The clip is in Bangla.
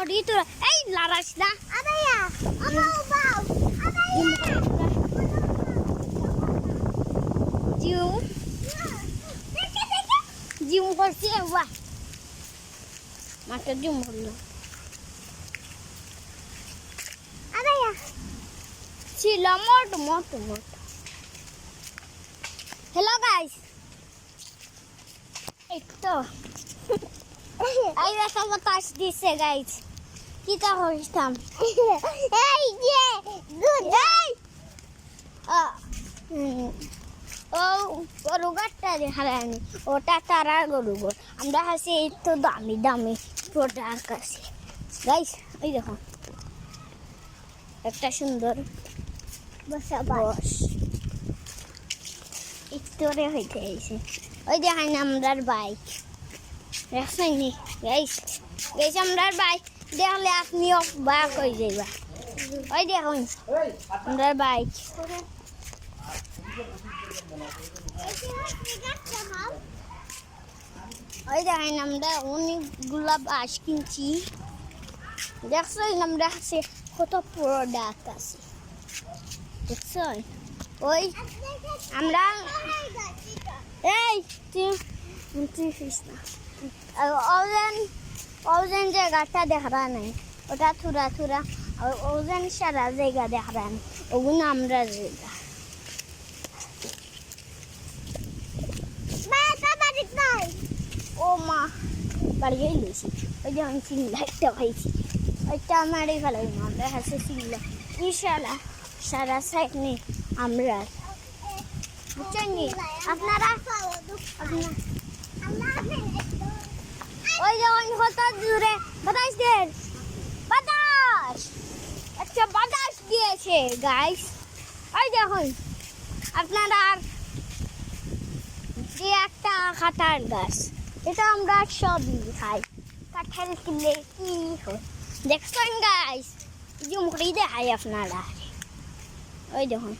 Dito, ay laras na. Abaya, abaw. Jum করছি বাহ মাঠে জুম হলো আবায়া ছিল মোট হ্যালো গাইস এই তো এই রাস্তা বাতাস দিছে গাইস কি তা হইতাম এই যে গুড এই ও গরু গাছটা দেখালানি ওটা তারা গরু গো আমরা হাসি এই তো দামি প্রোডাক্ট আছে গাইস এই দেখো একটা সুন্দর বস ইতরে হইতে আইছে ওই দেখেন আমরার বাইক দেখছেন নি গাইস আমরার বাইক দেখলে আপনি অবাক হয়ে যাইবা ওই দেখুন আমরার বাইক ওই দেখেন আমরা অনেকগুলা বাস কিনছি দেখছেন আমরা কাছে কত প্রোডাক্ট আছে দেখছেন ওই আমরা এই তুই ফিস না ওজন জায়গাটা দেখা নাই ওটা থুরা ওজন সারা জায়গা দেখা নাই ওগুলো আমরা জায়গা ও মা বাড়ি গেছি ওই যে আমি সিংলা একটা খাইছি ওইটা আমারই ফেলাই না আমরা হাসে সিংলা ইনশাল্লাহ সারা সাইড নেই আমরা বুঝছেন নি আপনারা ওই যেমন কত দূরে বাতাস একটা বাতাস দিয়েছে গাইস ওই দেখুন আপনারা যে একটা কাঁঠাল গাছ এটা আমরা সবই খাই কাঁঠাল কিনলে কি হয় দেখছেন গাইস জুম করে দেখাই আপনারা ওই দেখুন